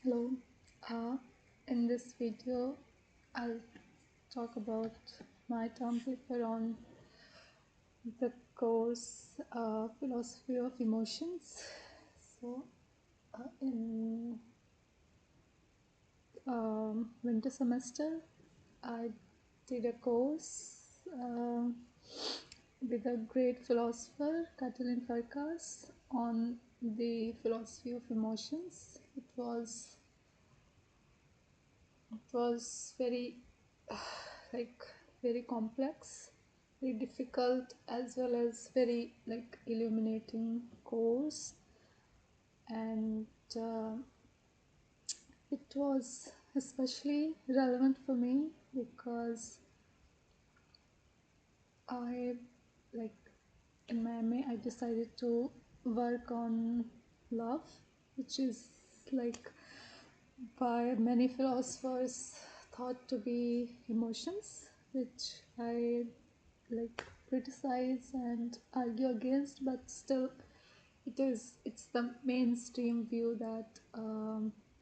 Hello. Uh, in this video, I'll talk about my term paper on the course Philosophy of Emotions. So, in winter semester, I did a course with a great philosopher, Kati Farkas, on the philosophy of emotions. It was very like very complex, very difficult, as well as very illuminating course. And it was especially relevant for me because I like in my MA I decided to work on love, which is like by many philosophers thought to be emotions, which I criticize and argue against, but still it's the mainstream view that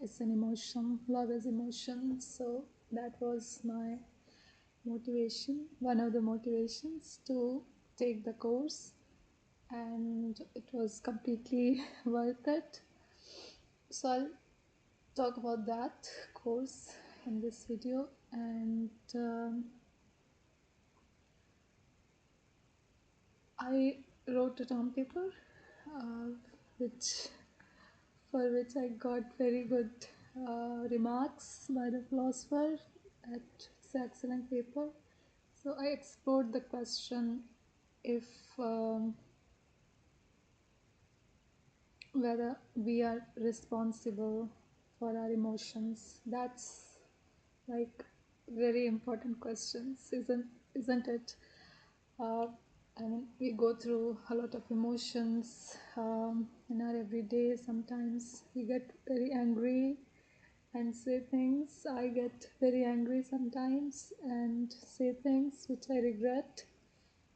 it's an emotion, love is emotion. So that was my motivation, one of the motivations to take the course, and it was completely worth it. So I'll talk about that course in this video. And I wrote a term paper, uh, which for which I got very good remarks by the philosopher at it's an excellent paper. So I explored the question if whether we are responsible for our emotions. That's like very important questions, isn't it? Uh, I mean, we go through a lot of emotions in our everyday. Sometimes we get very angry and say things. I get very angry sometimes and say things which I regret.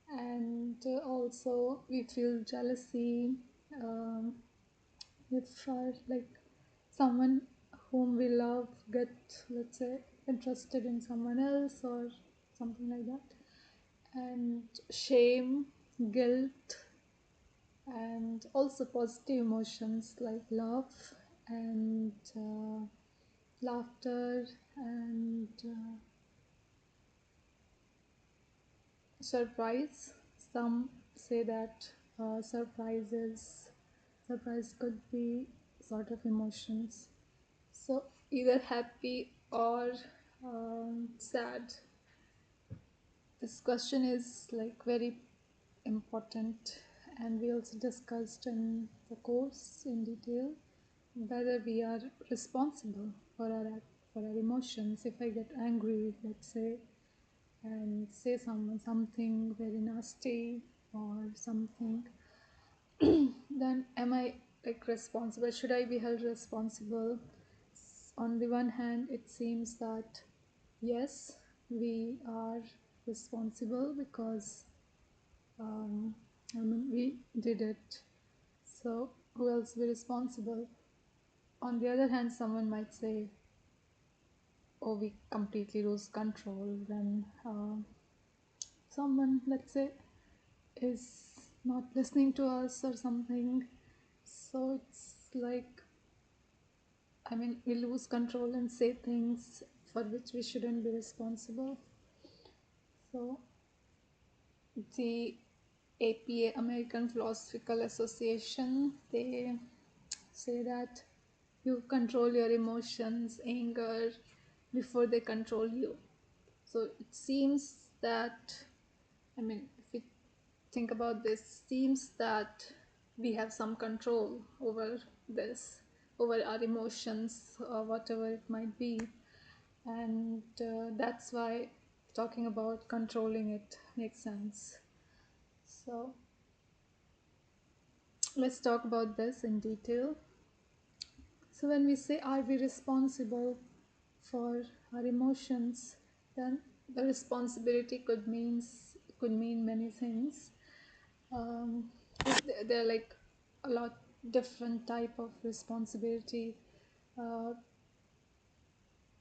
And also, we feel jealousy um, if someone whom we love get, let's say, interested in someone else or something like that. And shame, guilt, and also positive emotions like love and laughter and surprise. Some say that surprise could be sort of emotions. So either happy or sad. This question is like very important, and we also discussed in the course in detail whether we are responsible for our emotions. If I get angry, let's say, and say someone something very nasty or something, then am I like responsible? Should I be held responsible? On the one hand, it seems that yes, we are responsible because I mean, we did it. So who else will be responsible? On the other hand, someone might say, "Oh, we completely lose control when someone, let's say, is not listening to us or something." So it's like, I mean, we lose control and say things for which we shouldn't be responsible. So the APA, American Philosophical Association, they say that you control your emotions, anger, before they control you. So it seems that, I mean, if we think about this, seems that we have some control over this, over our emotions, or whatever it might be. And that's why talking about controlling it makes sense. So let's talk about this in detail. So when we say, are we responsible for our emotions, then the responsibility could mean many things. Um, there are like a lot different type of responsibility.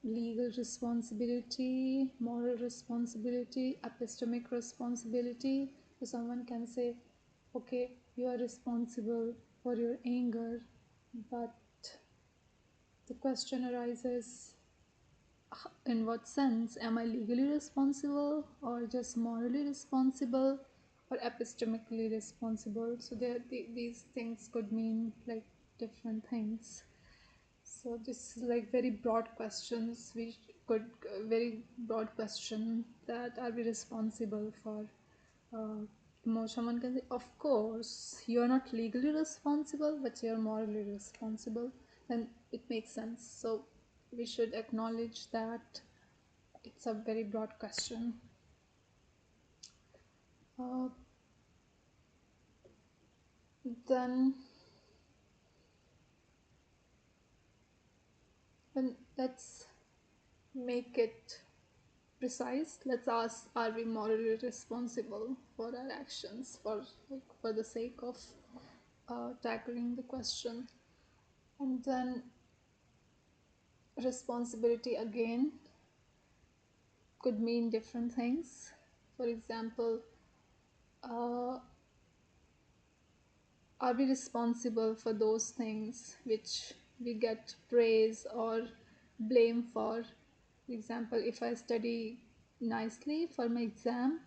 legal responsibility, moral responsibility, epistemic responsibility. So someone can say, okay, you are responsible for your anger, but the question arises, in what sense? Am I legally responsible or just morally responsible or epistemically responsible? So these things could mean like different things. So this is like very broad questions. We could very broad question that are we responsible for emotion? One can say, of course, you are not legally responsible, but you are morally responsible. Then it makes sense. So we should acknowledge that it's a very broad question. Uh, then, then let's make it precise. Let's ask, are we morally responsible for our actions, for the sake of tackling the question? And then responsibility again could mean different things. For example, uh, are we responsible for those things which we get praise or blame for? For example, if I study nicely for my exam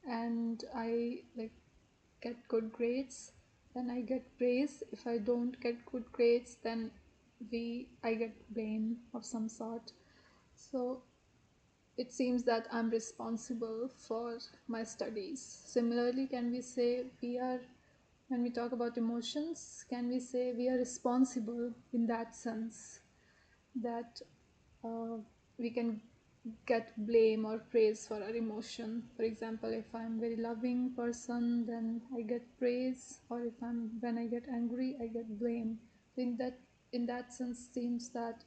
and I like get good grades, then I get praise. If I don't get good grades, then I get blame of some sort. So it seems that I'm responsible for my studies. Similarly, can we say when we talk about emotions, can we say we are responsible in that sense that uh, we can get blame or praise for our emotion? For example, if I'm very loving person, then I get praise, or if when I get angry, I get blame. So in that sense, seems that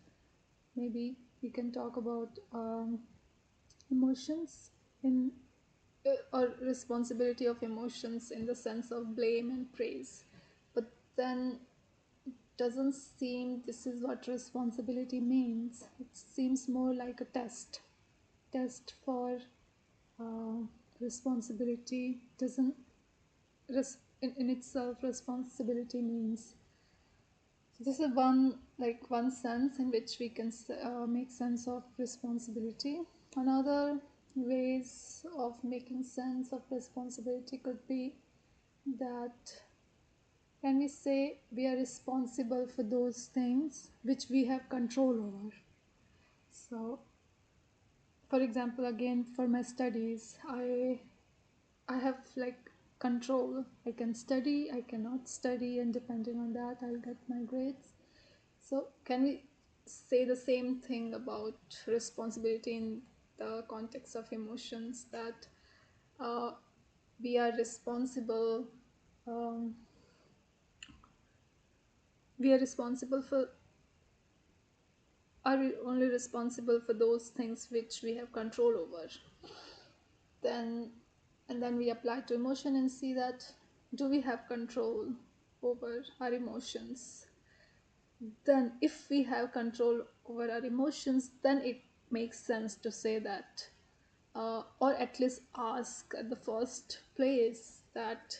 maybe we can talk about emotions in or responsibility of emotions in the sense of blame and praise. But then it doesn't seem this is what responsibility means. It seems more like a test for uh, responsibility. Doesn't in itself responsibility means. So this is one sense in which we can make sense of responsibility. Another ways of making sense of responsibility could be that can we say we are responsible for those things which we have control over. So for example, again for my studies, I have like control. I can study, I cannot study, and depending on that I'll get my grades. So can we say the same thing about responsibility in the context of emotions, that uh, we are responsible um, we are responsible for are we only responsible for those things which we have control over? Then and then we apply to emotion and see that do we have control over our emotions? Then if we have control over our emotions, then it makes sense to say that or at least ask at the first place that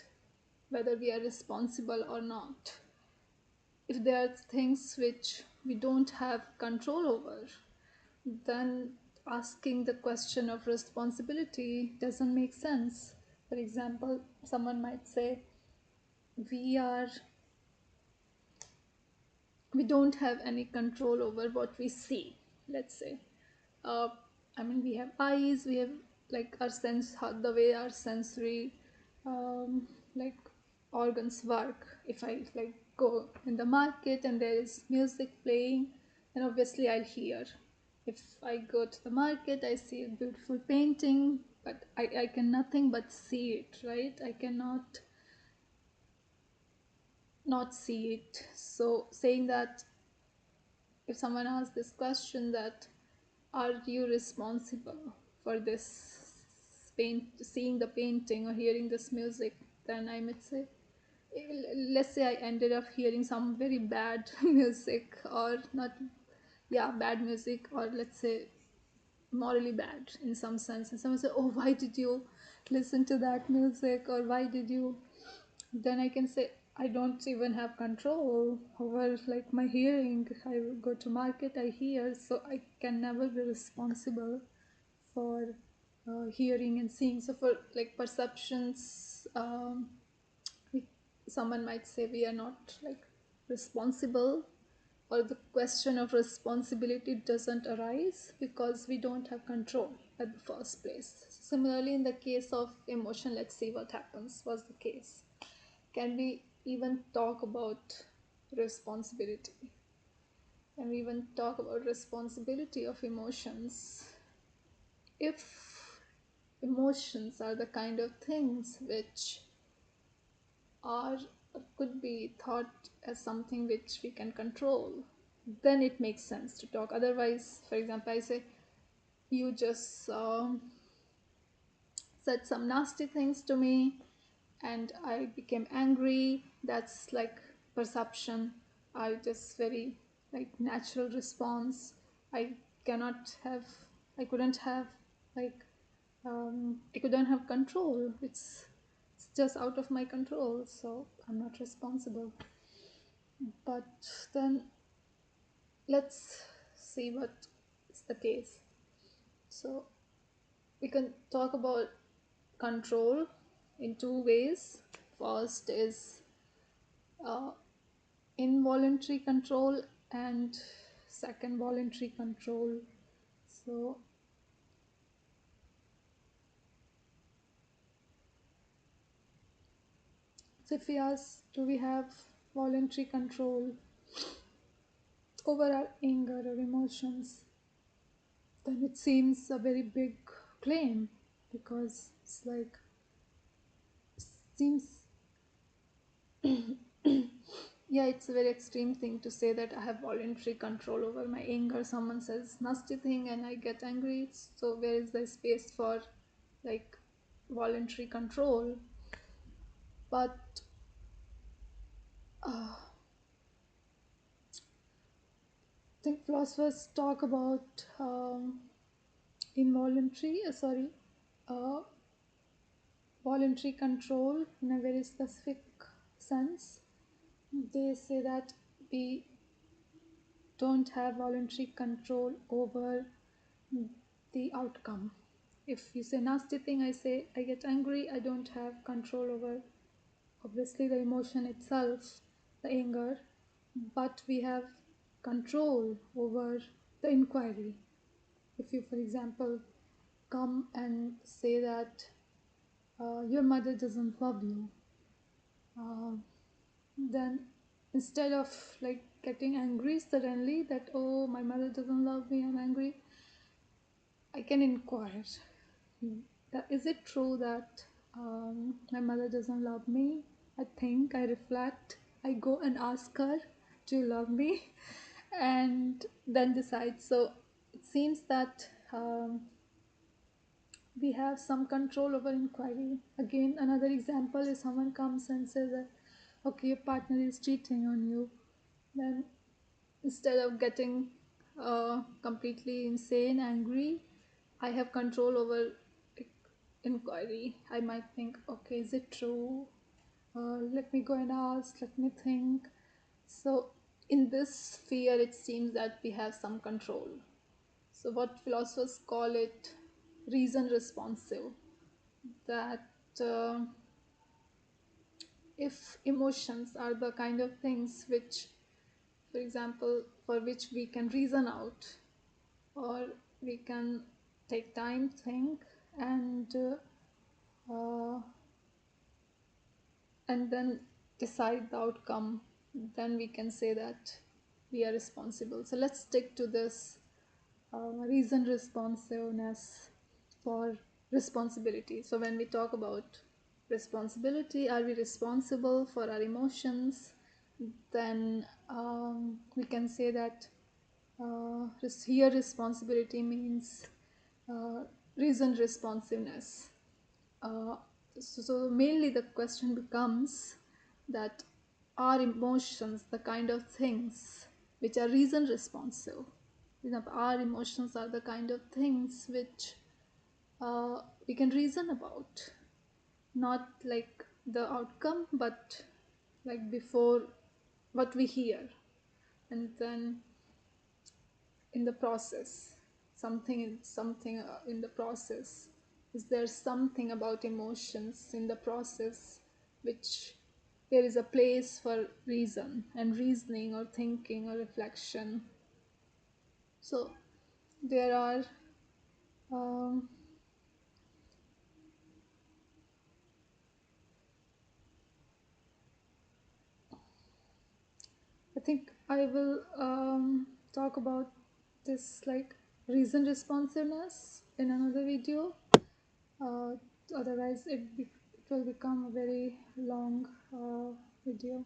whether we are responsible or not. If there are things which we don't have control over, then asking the question of responsibility doesn't make sense. For example, someone might say, we are we don't have any control over what we see, let's say. uh, I mean, we have eyes, we have like our sense, how the way our sensory like organs work. If I like go in the market and there is music playing, then obviously I'll hear. If I go to the market, I see a beautiful painting, but I can nothing but see it, right? I cannot not see it. So saying that, if someone asks this question, that are you responsible for this seeing the painting or hearing this music, then I might say, let's say I ended up hearing some very bad music, or not, yeah, bad music, or let's say morally bad in some sense, and someone say, oh, why did you listen to that music, or why did you, then I can say I don't even have control over like my hearing. I go to market, I hear, so I can never be responsible for hearing and seeing. So for like perceptions, we, someone might say we are not like responsible, or the question of responsibility doesn't arise because we don't have control at the first place. Similarly, in the case of emotion, let's see what happens. Was the case? Can we even talk about responsibility? Can we even talk about responsibility of emotions? If emotions are the kind of things which are could be thought as something which we can control, then it makes sense to talk. Otherwise, for example, I say you just said some nasty things to me and I became angry. That's like perception. I just very like natural response. I cannot have, I couldn't have like, I couldn't have control. It's just out of my control, so I'm not responsible. But then let's see what is the case. So we can talk about control in two ways. First is uh, involuntary control, and second, voluntary control. So, so if we ask, do we have voluntary control over our anger or emotions, then it seems a very big claim, because it's like, seems, yeah, it's a very extreme thing to say that I have voluntary control over my anger. Someone says nasty thing and I get angry, so where is the space for like voluntary control? But I think philosophers talk about involuntary, uh, voluntary control in a very specific sense. They say that we don't have voluntary control over the outcome. If you say nasty thing, I say I get angry, I don't have control over obviously the emotion itself, the anger, but we have control over the inquiry. If you, for example, come and say that your mother doesn't love you, uh, then instead of like getting angry suddenly that, oh, my mother doesn't love me, I'm angry, I can inquire. Is it true that my mother doesn't love me? I think, I reflect, I go and ask her to love me and then decide. So it seems that we have some control over inquiry. Again, another example is someone comes and says that, okay, your partner is cheating on you. Then instead of getting completely insane, angry, I have control over like, inquiry. I might think, okay, is it true? Let me go and ask, let me think. So, in this sphere, it seems that we have some control. So, what philosophers call it reason responsive. That if emotions are the kind of things which, for example, for which we can reason out, or we can take time, think, and and then decide the outcome, then we can say that we are responsible. So let's stick to this reason responsiveness for responsibility. So when we talk about responsibility, are we responsible for our emotions? Then we can say that here responsibility means uh, reason responsiveness. Uh, so mainly the question becomes that are emotions the kind of things which are reason responsive? our emotions are the kind of things which we can reason about, not like the outcome, but like before what we hear, and then in the process, something in the process. Is there something about emotions in the process which there is a place for reason and reasoning or thinking or reflection? So there are um, I think I will talk about this like reason responsiveness in another video. Uh, Otherwise, it will become a very long video.